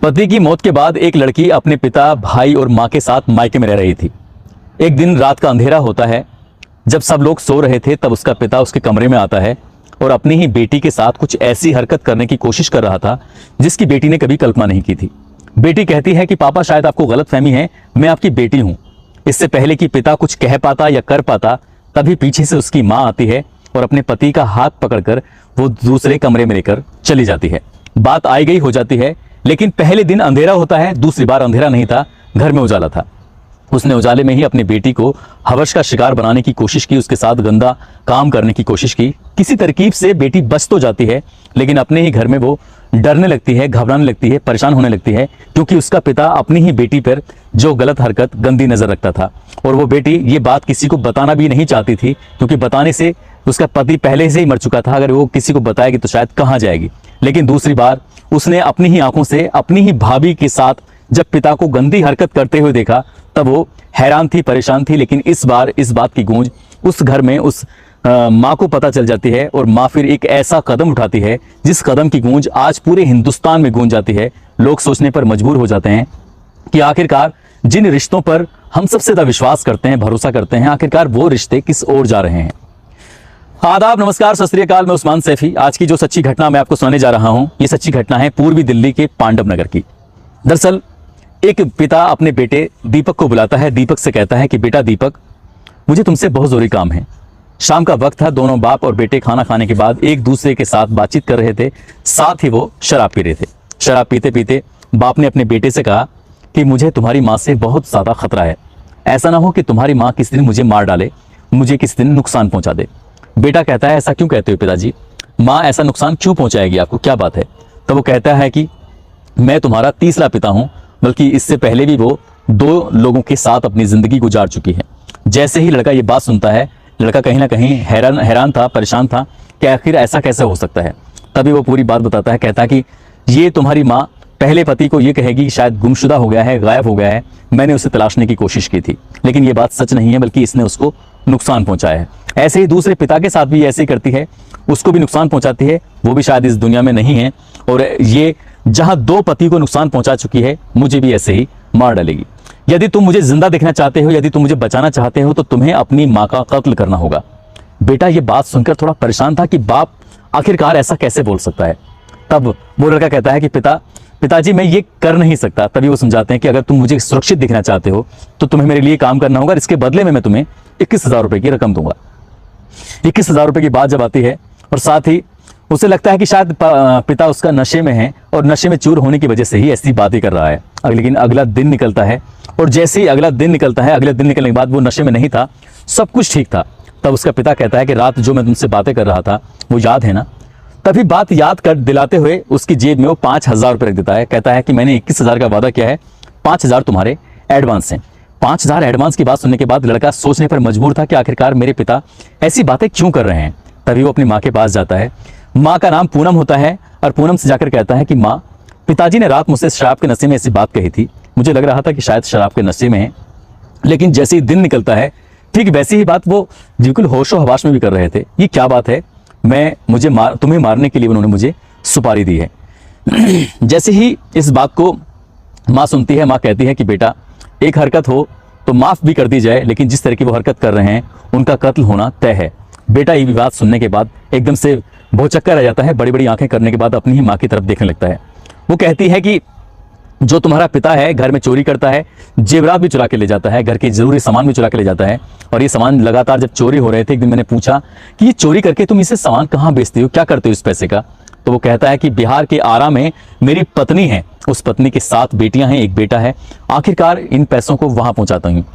पति की मौत के बाद एक लड़की अपने पिता, भाई और मां के साथ मायके में रह रही थी। एक दिन रात का अंधेरा होता है। जब सब लोग सो रहे थे तब उसका पिता उसके कमरे में आता है और अपनी ही बेटी के साथ कुछ ऐसी हरकत करने की कोशिश कर रहा था जिसकी बेटी ने कभी कल्पना नहीं की थी। बेटी कहती है कि पापा शायद आपको गलतफहमी है, मैं आपकी बेटी हूं। इससे पहले कि पिता कुछ कह पाता या कर पाता तभी पीछे से उसकी मां आती है और अपने पति का हाथ पकड़कर वो दूसरे कमरे में लेकर चली जाती है। बात आई गई हो जाती है, लेकिन पहले दिन अंधेरा होता है, दूसरी बार अंधेरा नहीं था, घर में उजाला था। उसने उजाले में ही अपनी बेटी को हवस का शिकार बनाने की कोशिश की, उसके साथ गंदा काम करने की कोशिश की। किसी तरकीब से बेटी बच तो जाती है, लेकिन अपने ही घर में वो डरने लगती है, घबराने लगती है, परेशान होने लगती है, क्योंकि उसका पिता अपनी ही बेटी पर जो गलत हरकत, गंदी नजर रखता था। और वो बेटी ये बात किसी को बताना भी नहीं चाहती थी, क्योंकि बताने से उसका पति पहले से ही मर चुका था। अगर वो किसी को बताएगी तो शायद कहाँ जाएगी। लेकिन दूसरी बार उसने अपनी ही आंखों से अपनी ही भाभी के साथ जब पिता को गंदी हरकत करते हुए देखा तब वो हैरान थी, परेशान थी। लेकिन इस बार इस बात की गूंज उस घर में उस माँ को पता चल जाती है और माँ फिर एक ऐसा कदम उठाती है जिस कदम की गूंज आज पूरे हिंदुस्तान में गूंज जाती है। लोग सोचने पर मजबूर हो जाते हैं कि आखिरकार जिन रिश्तों पर हम सबसे ज्यादा विश्वास करते हैं, भरोसा करते हैं, आखिरकार वो रिश्ते किस ओर जा रहे हैं। आदाब, नमस्कार, सत श्री अकाल। मैं उस्मान सैफी। आज की जो सच्ची घटना मैं आपको सुनाने जा रहा हूं, ये सच्ची घटना है पूर्वी दिल्ली के पांडव नगर की। दरअसल एक पिता अपने बेटे दीपक को बुलाता है। दीपक से कहता है कि बेटा दीपक, मुझे तुमसे बहुत जरूरी काम है। शाम का वक्त था। दोनों बाप और बेटे खाना खाने के बाद एक दूसरे के साथ बातचीत कर रहे थे, साथ ही वो शराब पी रहे थे। शराब पीते पीते बाप ने अपने बेटे से कहा कि मुझे तुम्हारी माँ से बहुत ज्यादा खतरा है। ऐसा ना हो कि तुम्हारी माँ किसी दिन मुझे मार डाले, मुझे किसी दिन नुकसान पहुंचा दे। बेटा कहता है, ऐसा क्यों कहते हो पिताजी, माँ ऐसा नुकसान क्यों पहुंचाएगी आपको, क्या बात है। तो वो कहता है कि मैं तुम्हारा तीसरा पिता हूं, बल्कि इससे पहले भी वो 2 लोगों के साथ अपनी जिंदगी गुजार चुकी है। जैसे ही लड़का ये बात सुनता है, लड़का कहीं ना कहीं हैरान था, परेशान था कि आखिर ऐसा कैसे हो सकता है। तभी वो पूरी बात बताता है। कहता है कि ये तुम्हारी माँ पहले पति को ये कहेगी कि शायद गुमशुदा हो गया है, गायब हो गया है, मैंने उसे तलाशने की कोशिश की थी, लेकिन ये बात सच नहीं है, बल्कि इसने उसको नुकसान पहुंचाया है। ऐसे ही दूसरे पिता के साथ भी ऐसे ही करती है, उसको भी नुकसान पहुंचाती है, वो भी शायद इस दुनिया में नहीं है। और ये जहां 2 पति को नुकसान पहुंचा चुकी है, मुझे भी ऐसे ही मार डालेगी। यदि तुम मुझे जिंदा देखना चाहते हो, यदि तुम मुझे बचाना चाहते हो, तो तुम्हें अपनी माँ का कत्ल करना होगा। बेटा ये बात सुनकर थोड़ा परेशान था कि बाप आखिरकार ऐसा कैसे बोल सकता है। तब वो लड़का कहता है कि पिताजी मैं ये कर नहीं सकता। तभी वो समझाते हैं कि अगर तुम मुझे सुरक्षित दिखना चाहते हो तो तुम्हें मेरे लिए काम करना होगा, इसके बदले में मैं तुम्हें 21,000 रुपए की रकम दूंगा। 21,000 रुपए की बात जब आती है और साथ ही उसे लगता है कि शायद पिता उसका नशे में है और नशे में चूर होने की वजह से ही ऐसी बातें कर रहा है। लेकिन अगला दिन निकलता है और जैसे ही अगला दिन निकलता है, अगले दिन निकलने के बाद वो नशे में नहीं था, सब कुछ ठीक था। तब उसका पिता कहता है कि रात जो मैं तुमसे बातें कर रहा था वो याद है ना। तभी बात याद कर दिलाते हुए उसकी जेब में वो 5,000 रुपए रख देता है। कहता है कि मैंने 21,000 का वादा किया है, 5,000 तुम्हारे एडवांस हैं। 5,000 एडवांस की बात सुनने के बाद लड़का सोचने पर मजबूर था कि आखिरकार मेरे पिता ऐसी बातें क्यों कर रहे हैं। तभी वो अपनी माँ के पास जाता है। माँ का नाम पूनम होता है और पूनम से जाकर कहता है कि माँ, पिताजी ने रात मुझसे शराब के नशे में ऐसी बात कही थी, मुझे लग रहा था कि शायद शराब के नशे में है, लेकिन जैसे ही दिन निकलता है ठीक वैसी ही बात वो बिल्कुल होशो हवास में भी कर रहे थे। ये क्या बात है, तुम्हें मारने के लिए उन्होंने मुझे सुपारी दी है। जैसे ही इस बात को माँ सुनती है, माँ कहती है कि बेटा एक हरकत हो तो माफ भी कर दी जाए, लेकिन जिस तरह की वो हरकत कर रहे हैं उनका कत्ल होना तय है। बेटा ये बात सुनने के बाद एकदम से भौचक्का रह जाता है, बड़ी बड़ी आंखें करने के बाद अपनी ही माँ की तरफ देखने लगता है। वो कहती है कि जो तुम्हारा पिता है घर में चोरी करता है, जेवरात भी चुरा के ले जाता है, घर के जरूरी सामान भी चुरा के ले जाता है, और ये सामान लगातार जब चोरी हो रहे थे, एक दिन मैंने पूछा कि ये चोरी करके तुम इसे सामान कहाँ बेचते हो, क्या करते हो इस पैसे का। तो वो कहता है कि बिहार के आरा में मेरी पत्नी है, उस पत्नी के 7 बेटियां हैं, 1 बेटा है, आखिरकार इन पैसों को वहां पहुंचाता हूँ।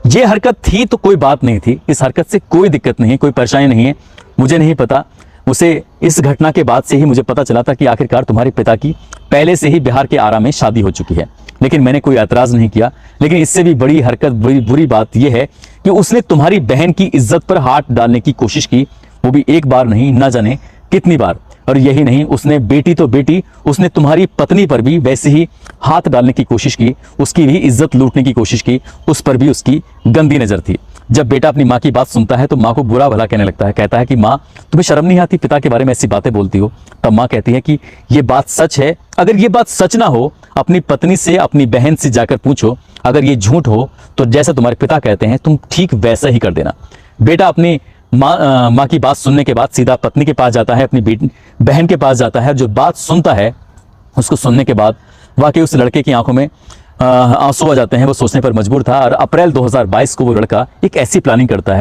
ये हरकत थी तो कोई बात नहीं थी, इस हरकत से कोई दिक्कत नहीं है, कोई परेशानी नहीं है, मुझे नहीं पता। उसे इस घटना के बाद से ही मुझे पता चला था कि आखिरकार तुम्हारे पिता की पहले से ही बिहार के आरा में शादी हो चुकी है, लेकिन मैंने कोई एतराज नहीं किया। लेकिन इससे भी बड़ी हरकत, बुरी बात यह है कि उसने तुम्हारी बहन की इज्जत पर हाथ डालने की कोशिश की, वो भी एक बार नहीं, ना जाने कितनी बार। और यही नहीं, उसने बेटी तो बेटी, उसने तुम्हारी पत्नी पर भी वैसे ही हाथ डालने की कोशिश की, उसकी भी इज्जत लूटने की कोशिश की, उस पर भी उसकी गंदी नजर थी। जब बेटा अपनी माँ की बात सुनता है तो माँ को बुरा भला कहने लगता है। कहता है कि माँ, तुम्हें शर्म नहीं आती, पिता के बारे में ऐसी बातें बोलती हो। तब माँ कहती है कि ये बात सच है अगर ये बात सच ना हो, अपनी पत्नी से, अपनी बहन से जाकर पूछो। अगर ये झूठ हो तो जैसा तुम्हारे पिता कहते हैं तुम ठीक वैसा ही कर देना। बेटा अपनी माँ की बात सुनने के बाद सीधा पत्नी के पास जाता है, अपनी बहन के पास जाता है। जो बात सुनता है उसको सुनने के बाद वाकई उस लड़के की आंखों में आंसू आ जाते हैं। वो सोचने पर मजबूर था और अप्रैल 2022 को वो लड़का एक ऐसी प्लानिंग करता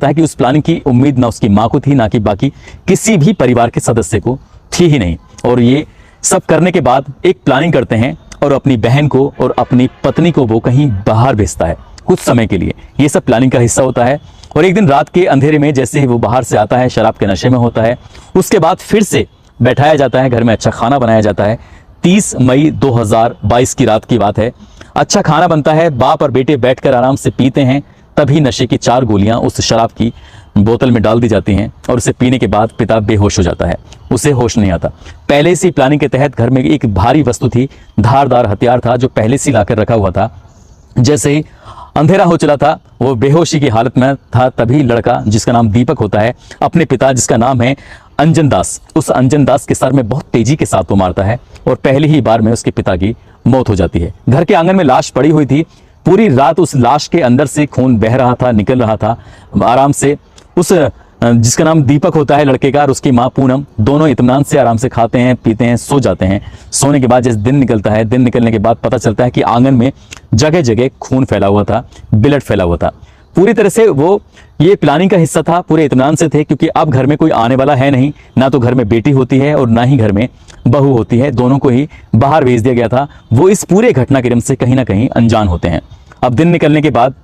है कि उस प्लानिंग की उम्मीद ना उसकी माँ को थी, ना कि बाकी किसी भी परिवार के सदस्य को थी ही नहीं। और ये सब करने के बाद एक प्लानिंग करते हैं और अपनी बहन को और अपनी पत्नी को वो कहीं बाहर भेजता है कुछ समय के लिए। ये सब प्लानिंग का हिस्सा होता है। और एक दिन रात के अंधेरे में जैसे ही वो बाहर से आता है, शराब के नशे में होता है, उसके बाद फिर से बैठाया जाता है, घर में अच्छा खाना बनाया जाता है। 30 मई 2022 की रात की बात है। अच्छा खाना बनता है, बाप और बेटे बैठकर आराम से पीते हैं। तभी नशे की 4 गोलियां उस शराब की बोतल में डाल दी जाती हैं और उसे पीने के बाद पिता बेहोश हो जाता है। उसे होश नहीं आता। पहले से प्लानिंग के तहत घर में एक भारी वस्तु थी, धारदार हथियार था जो पहले से लाकर रखा हुआ था। जैसे ही अंधेरा हो चला था, वो बेहोशी की हालत में था, तभी लड़का जिसका नाम दीपक होता है, अपने पिता जिसका नाम है अंजन दास, उस अंजन दास के सर में बहुत तेजी के साथ वो मारता है और पहली ही बार में उसके पिता की मौत हो जाती है। घर के आंगन में लाश पड़ी हुई थी। पूरी रात उस लाश के अंदर से खून बह रहा था, निकल रहा था आराम से। उस जिसका नाम दीपक होता है लड़के का, और उसकी माँ पूनम, दोनों इत्मीनान से आराम से खाते हैं, पीते हैं, सो जाते हैं। सोने के बाद जैसे दिन निकलता है, दिन निकलने के बाद पता चलता है कि आंगन में जगह जगह खून फैला हुआ था, ब्लड फैला हुआ था। पूरी तरह से वो ये प्लानिंग का हिस्सा था, पूरे इत्मीनान से थे, क्योंकि अब घर में कोई आने वाला है नहीं, ना तो घर में बेटी होती है और ना ही घर में बहू होती है, दोनों को ही बाहर भेज दिया गया था। वो इस पूरे घटनाक्रम से कहीं ना कहीं अनजान होते हैं। अब दिन निकलने के बाद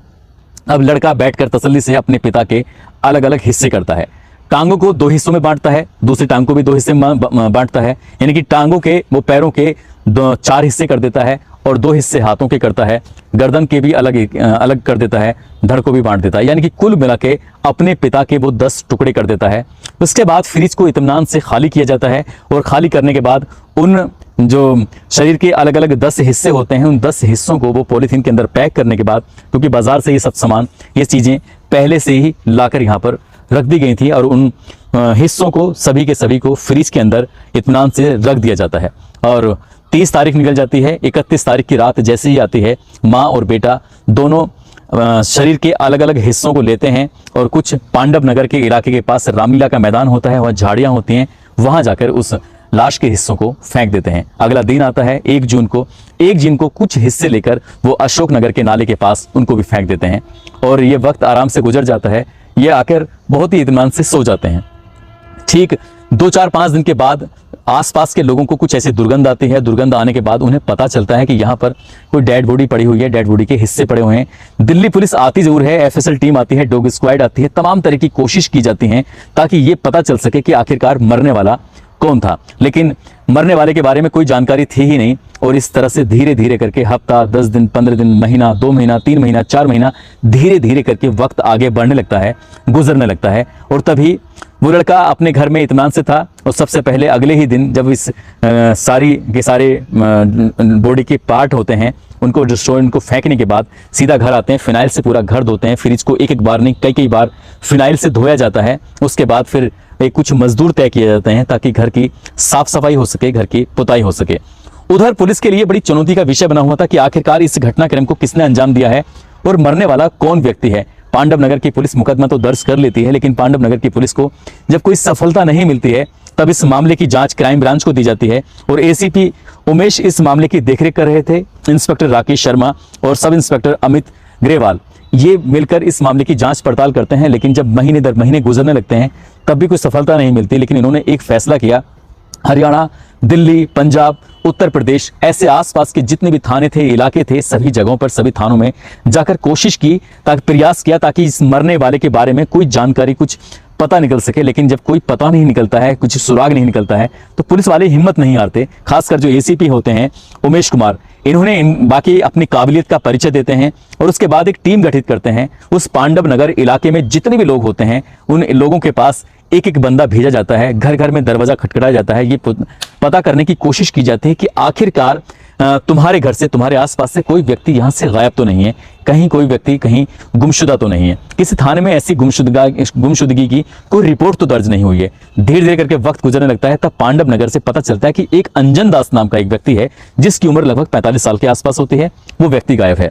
अब लड़का बैठकर तसल्ली से अपने पिता के अलग अलग हिस्से करता है। टांगों को 2 हिस्सों में बांटता है, दूसरी टांग को भी 2 हिस्से में बांटता है, यानी कि टांगों के, वो पैरों के 4 हिस्से कर देता है और 2 हिस्से हाथों के करता है। गर्दन के भी अलग कर देता है, धड़ को भी बांट देता है, यानी कि कुल मिला के अपने पिता के वो 10 टुकड़े कर देता है। उसके बाद फ्रिज को इत्मीनान से खाली किया जाता है और खाली करने के बाद उन जो शरीर के अलग अलग 10 हिस्से होते हैं, उन 10 हिस्सों को वो पॉलीथीन के अंदर पैक करने के बाद, क्योंकि बाजार से ये सब सामान, ये चीज़ें पहले से ही लाकर यहाँ पर रख दी गई थी, और उन हिस्सों को सभी के सभी को फ्रिज के अंदर इत्मीनान से रख दिया जाता है। और 30 तारीख निकल जाती है। 31 तारीख की रात जैसे ही आती है, माँ और बेटा दोनों शरीर के अलग अलग हिस्सों को लेते हैं और कुछ पांडव नगर के इलाके के पास रामलीला का मैदान होता है, वहाँ झाड़ियाँ होती हैं, वहाँ जाकर उस लाश के हिस्सों को फेंक देते हैं। अगला दिन आता है 1 जून को। 1 जून को कुछ हिस्से लेकर वो अशोक नगर के नाले के पास उनको भी फेंक देते हैं और ये वक्त आराम से गुजर जाता है। ये आकर बहुत ही इत्मीनान से सो जाते हैं। ठीक 2, 4, 5 दिन के बाद आसपास के लोगों को कुछ ऐसी दुर्गंध आती है। दुर्गंध आने के बाद उन्हें पता चलता है कि यहाँ पर कोई डेड बॉडी पड़ी हुई है, डेड बॉडी के हिस्से पड़े हुए हैं। दिल्ली पुलिस आती जरूर है, एफएसएल टीम आती है, डॉग स्क्वाड आती है, तमाम तरह की कोशिश की जाती है ताकि ये पता चल सके कि आखिरकार मरने वाला कौन था, लेकिन मरने वाले के बारे में कोई जानकारी थी ही नहीं। और इस तरह से धीरे धीरे करके हफ्ता, 10 दिन, 15 दिन, महीना, 2 महीना, 3 महीना, 4 महीना, धीरे धीरे करके वक्त आगे बढ़ने लगता है, गुजरने लगता है। और तभी वो लड़का अपने घर में इत्मीनान से था और सबसे पहले अगले ही दिन जब इस सारी के सारे बॉडी के पार्ट होते हैं उनको डिस्ट्रॉय, उनको फेंकने के बाद सीधा घर आते हैं, फिनाइल से पूरा घर धोते हैं। फ्रिज को एक बार नहीं, कई बार फिनाइल से धोया जाता है। उसके बाद फिर कुछ मजदूर तय किए जाते हैं ताकि घर की साफ सफाई हो सके, घर की पुताई हो सके। उधर पुलिस के लिए बड़ी चुनौती का विषय बना हुआ था कि आखिरकार इस घटनाक्रम को किसने अंजाम दिया है और मरने वाला कौन व्यक्ति है। पांडव नगर की पुलिस मुकदमा तो दर्ज कर लेती है, लेकिन पांडव नगर की पुलिस को जब कोई सफलता नहीं मिलती है तब इस मामले की जांच क्राइम ब्रांच को दी जाती है और एसीपी उमेश इस मामले की देखरेख कर रहे थे। इंस्पेक्टर राकेश शर्मा और सब इंस्पेक्टर अमित ग्रेवाल ये मिलकर इस मामले की जांच पड़ताल करते हैं। लेकिन जब महीने दर महीने गुजरने लगते हैं तब भी कोई सफलता नहीं मिलती। लेकिन इन्होंने एक फैसला किया, हरियाणा, दिल्ली, पंजाब, उत्तर प्रदेश, ऐसे आसपास के जितने भी थाने थे, इलाके थे, सभी जगहों पर, सभी थानों में जाकर कोशिश की, ताकि प्रयास किया ताकि इस मरने वाले के बारे में कोई जानकारी, कुछ पता निकल सके। लेकिन जब कोई पता नहीं निकलता है, कुछ सुराग नहीं निकलता है, तो पुलिस वाले हिम्मत नहीं हारते। खासकर जो एसीपी होते हैं उमेश कुमार, इन्होंने बाकी अपनी काबिलियत का परिचय देते हैं और उसके बाद एक टीम गठित करते हैं। उस पांडव नगर इलाके में जितने भी लोग होते हैं उन लोगों के पास एक एक बंदा भेजा जाता है, घर घर में दरवाजा खटखटाया जाता है। ये पता करने की कोशिश की जाती है कि आखिरकार तुम्हारे घर से, तुम्हारे आसपास से कोई व्यक्ति यहाँ से गायब तो नहीं है, कहीं कोई व्यक्ति कहीं गुमशुदा तो नहीं है, किसी थाने में ऐसी गुमशुदगी की कोई रिपोर्ट तो दर्ज नहीं हुई है। धीरे धीरे करके वक्त गुजरने लगता है, तब पांडव नगर से पता चलता है कि एक अंजन दास नाम का एक व्यक्ति है जिसकी उम्र लगभग 45 साल के आसपास होती है, वो व्यक्ति गायब है।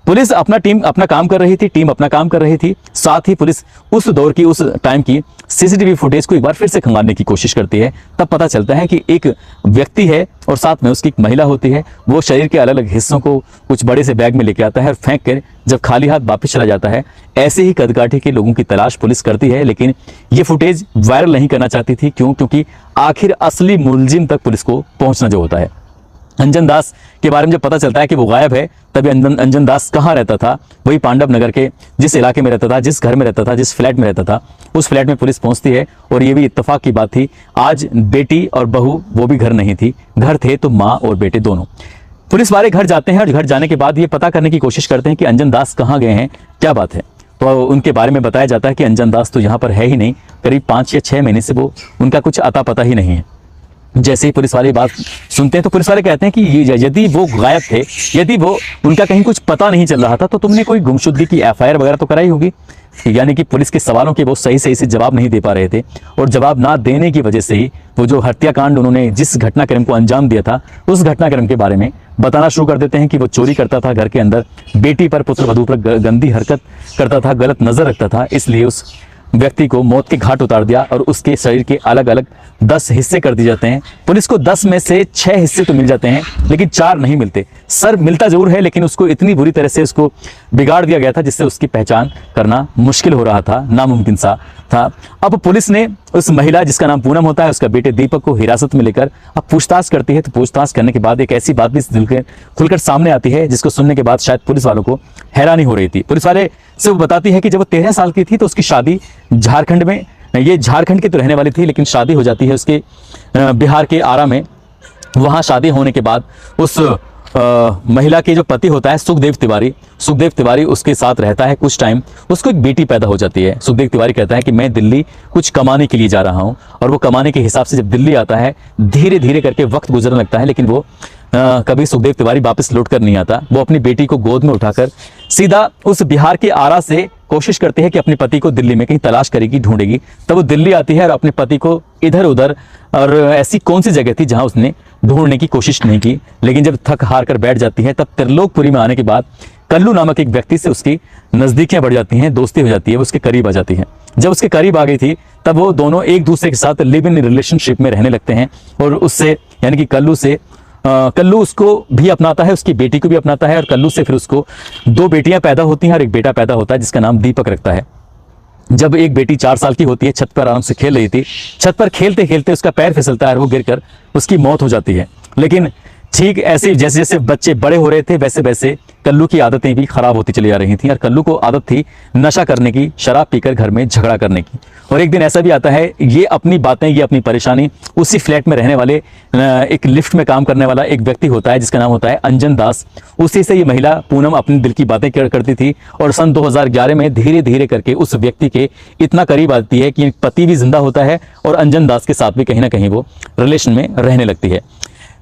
पुलिस अपना काम कर रही थी, टीम अपना काम कर रही थी, साथ ही पुलिस उस दौर की, उस टाइम की सीसीटीवी फुटेज को एक बार फिर से खंगालने की कोशिश करती है। तब पता चलता है कि एक व्यक्ति है और साथ में उसकी एक महिला होती है। वो शरीर के अलग अलग हिस्सों को कुछ बड़े से बैग में लेके आता है और फेंक कर जब खाली हाथ वापस चला जाता है। ऐसे ही कदकाठी के लोगों की तलाश पुलिस करती है, लेकिन ये फुटेज वायरल नहीं करना चाहती थी। क्यों? क्योंकि आखिर असली मुलजिम तक पुलिस को पहुंचना जो होता है। अंजन दास के बारे में जब पता चलता है कि वो गायब है, तभी अंजन दास कहाँ रहता था, वही पांडव नगर के जिस इलाके में रहता था, जिस घर में रहता था, जिस फ्लैट में रहता था, उस फ्लैट में पुलिस पहुंचती है। और ये भी इत्तेफाक की बात थी, आज बेटी और बहू वो भी घर नहीं थी, घर थे तो माँ और बेटे दोनों। पुलिस वाले घर जाते हैं और घर जाने के बाद ये पता करने की कोशिश करते हैं कि अंजन दास कहाँ गए हैं, क्या बात है। तो उनके बारे में बताया जाता है कि अंजन दास तो यहाँ पर है ही नहीं, करीब 5 या 6 महीने से वो उनका कुछ अता पता ही नहीं है। जैसे ही पुलिस वाले बात सुनते हैं तो पुलिस वाले कहते हैं कि यदि वो गायब थे, यदि वो उनका कहीं कुछ पता नहीं चल रहा था, तो तुमने कोई गुमशुदगी की एफआईआर वगैरह तो कराई होगी। यानी कि पुलिस के सवालों के वो सही से जवाब नहीं दे पा रहे थे, और जवाब ना देने की वजह से ही वो जो हत्याकांड उन्होंने जिस घटनाक्रम को अंजाम दिया था, उस घटनाक्रम के बारे में बताना शुरू कर देते हैं कि वो चोरी करता था, घर के अंदर बेटी पर, पुत्र वधू पर गंदी हरकत करता था, गलत नजर रखता था, इसलिए उस व्यक्ति को मौत के घाट उतार दिया और उसके शरीर के अलग अलग 10 हिस्से कर दिए जाते हैं। पुलिस को 10 में से 6 हिस्से तो मिल जाते हैं, लेकिन 4 नहीं मिलते। सर मिलता जरूर है, लेकिन उसको इतनी बुरी तरह से उसको बिगाड़ दिया गया था जिससे उसकी पहचान करना मुश्किल हो रहा था, नामुमकिन सा था। अब पुलिस ने उस महिला जिसका नाम पूनम होता है, उसका बेटे दीपक को हिरासत में लेकर अब पूछताछ करती है। तो पूछताछ करने के बाद एक ऐसी बात भी खुलकर सामने आती है जिसको सुनने के बाद शायद पुलिस वालों को हैरानी हो रही थी। पुलिस वाले से वो बताती है कि जब वो 13 साल की थी तो उसकी शादी झारखंड में, ये झारखंड की तो रहने वाली थी, लेकिन शादी हो जाती है उसके बिहार के आरा में। वहां शादी होने के बाद उस महिला के जो पति होता है सुखदेव तिवारी उसके साथ रहता है कुछ टाइम। उसको एक बेटी पैदा हो जाती है। सुखदेव तिवारी कहता है कि मैं दिल्ली कुछ कमाने के लिए जा रहा हूं, और वो कमाने के हिसाब से जब दिल्ली आता है, धीरे धीरे करके वक्त गुजरने लगता है, लेकिन वो कभी सुखदेव तिवारी वापस लौट कर नहीं आता। वो अपनी बेटी को गोद में उठाकर सीधा उस बिहार के आरा से कोशिश करती है कि अपने पति को दिल्ली में कहीं तलाश करेगी, ढूंढेगी। तब वो दिल्ली आती है और अपने पति को इधर उधर, और ऐसी कौन सी जगह थी जहां उसने ढूंढने की कोशिश नहीं की, लेकिन जब थक हार कर बैठ जाती है, तब त्रिलोकपुरी में आने के बाद कल्लू नामक एक व्यक्ति से उसकी नजदीकियां बढ़ जाती हैं, दोस्ती हो जाती है, वो उसके करीब आ जाती है। जब उसके करीब आ गई थी, तब वो दोनों एक दूसरे के साथ लिव इन रिलेशनशिप में रहने लगते हैं, और उससे यानी कि कल्लू उसको भी अपनाता है, उसकी बेटी को भी अपनाता है, और कल्लू से फिर उसको 2 बेटियां पैदा होती हैं और एक बेटा पैदा होता है जिसका नाम दीपक रखता है। जब एक बेटी 4 साल की होती है, छत पर आराम से खेल रही थी, छत पर खेलते खेलते उसका पैर फिसलता है और वो गिरकर उसकी मौत हो जाती है। लेकिन ठीक ऐसे जैसे जैसे बच्चे बड़े हो रहे थे, वैसे वैसे कल्लू की आदतें भी खराब होती चली जा रही थी, और कल्लू को आदत थी नशा करने की, शराब पीकर घर में झगड़ा करने की। और एक दिन ऐसा भी आता है, ये अपनी बातें, ये अपनी परेशानी उसी फ्लैट में रहने वाले एक लिफ्ट में काम करने वाला एक व्यक्ति होता है जिसका नाम होता है अंजन दास, उसी से ये महिला पूनम अपने दिल की बातें करती थी। और सन 2011 में धीरे धीरे करके उस व्यक्ति के इतना करीब आती है कि पति भी जिंदा होता है और अंजन दास के साथ भी कहीं ना कहीं वो रिलेशन में रहने लगती है।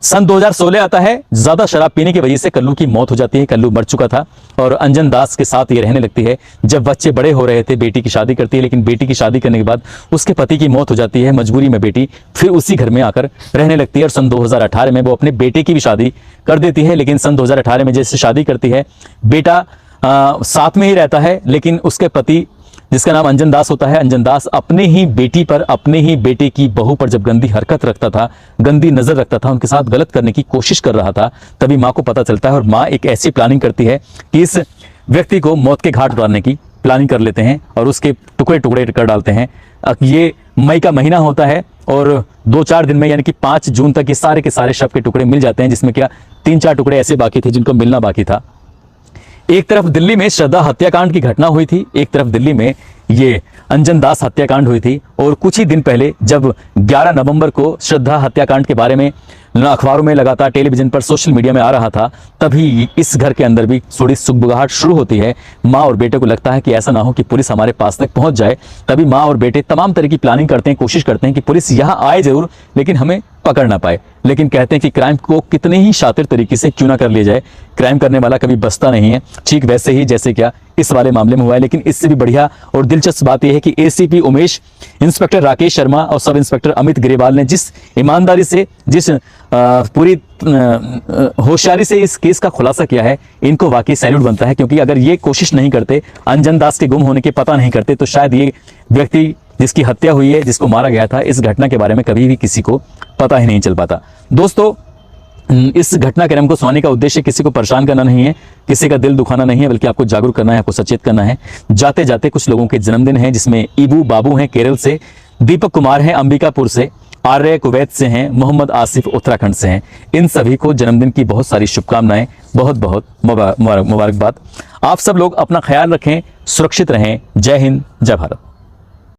सन 2016 आता है, ज्यादा शराब पीने की वजह से कल्लू की मौत हो जाती है। कल्लू मर चुका था और अंजन दास के साथ ये रहने लगती है। जब बच्चे बड़े हो रहे थे, बेटी की शादी करती है, लेकिन बेटी की शादी करने के बाद उसके पति की मौत हो जाती है। मजबूरी में बेटी फिर उसी घर में आकर रहने लगती है, और सन 2018 में वो अपने बेटे की भी शादी कर देती है। लेकिन सन 2018 में जैसे शादी करती है, बेटा साथ में ही रहता है, लेकिन उसके पति जिसका नाम अंजन दास होता है, अंजन दास अपने ही बेटी पर, अपने ही बेटे की बहू पर जब गंदी हरकत रखता था, गंदी नजर रखता था, उनके साथ गलत करने की कोशिश कर रहा था, तभी माँ को पता चलता है और माँ एक ऐसी प्लानिंग करती है कि इस व्यक्ति को मौत के घाट उतारने की प्लानिंग कर लेते हैं और उसके टुकड़े टुकड़े कर डालते हैं। ये मई का महीना होता है और 2-4 दिन में यानी कि 5 जून तक ये सारे के सारे शव के टुकड़े मिल जाते हैं, जिसमें क्या 3-4 टुकड़े ऐसे बाकी थे जिनको मिलना बाकी था। एक तरफ दिल्ली में श्रद्धा हत्याकांड की घटना हुई थी, एक तरफ दिल्ली में ये अंजन दास हत्याकांड हुई थी। और कुछ ही दिन पहले जब 11 नवंबर को श्रद्धा हत्याकांड के बारे में अखबारों में लगातार, टेलीविजन पर, सोशल मीडिया में आ रहा था, तभी इस घर के अंदर भी थोड़ी सुगबुगाहट शुरू होती है। माँ और बेटे को लगता है कि ऐसा ना हो कि पुलिस हमारे पास तक पहुंच जाए। तभी माँ और बेटे तमाम तरह की प्लानिंग करते हैं, कोशिश करते हैं कि पुलिस यहाँ आए जरूर, लेकिन हमें पकड़ ना पाए। लेकिन कहते हैं कि क्राइम को कितने ही शातिर तरीके से क्यों ना कर लिया जाए, क्राइम करने वाला कभी बचता नहीं है। ठीक वैसे ही जैसे क्या इस वाले मामले में हुआ है। लेकिन इससे भी बढ़िया और दिलचस्प बात यह है कि एसीपी उमेश, इंस्पेक्टर राकेश शर्मा और सब इंस्पेक्टर अमित ग्रेवाल ने जिस ईमानदारी से, जिस पूरी होशियारी से इस केस का खुलासा किया है, इनको वाकई सैल्यूट बनता है। क्योंकि अगर ये कोशिश नहीं करते, अंजन दास के गुम होने के पता नहीं करते, तो शायद ये व्यक्ति जिसकी हत्या हुई है, जिसको मारा गया था, इस घटना के बारे में कभी भी किसी को पता ही नहीं चल पाता। दोस्तों, इस घटनाक्रम को सुनाने का उद्देश्य किसी को परेशान करना नहीं है, किसी का दिल दुखाना नहीं है, बल्कि आपको जागरूक करना है, आपको सचेत करना है। जाते जाते कुछ लोगों के जन्मदिन है, जिसमें ईबू बाबू हैं केरल से, दीपक कुमार हैं अंबिकापुर से, आर्य कुवैत से हैं, मोहम्मद आसिफ उत्तराखंड से हैं। इन सभी को जन्मदिन की बहुत सारी शुभकामनाएं, बहुत बहुत मुबारकबाद। आप सब लोग अपना ख्याल रखें, सुरक्षित रहें। जय हिंद, जय भारत।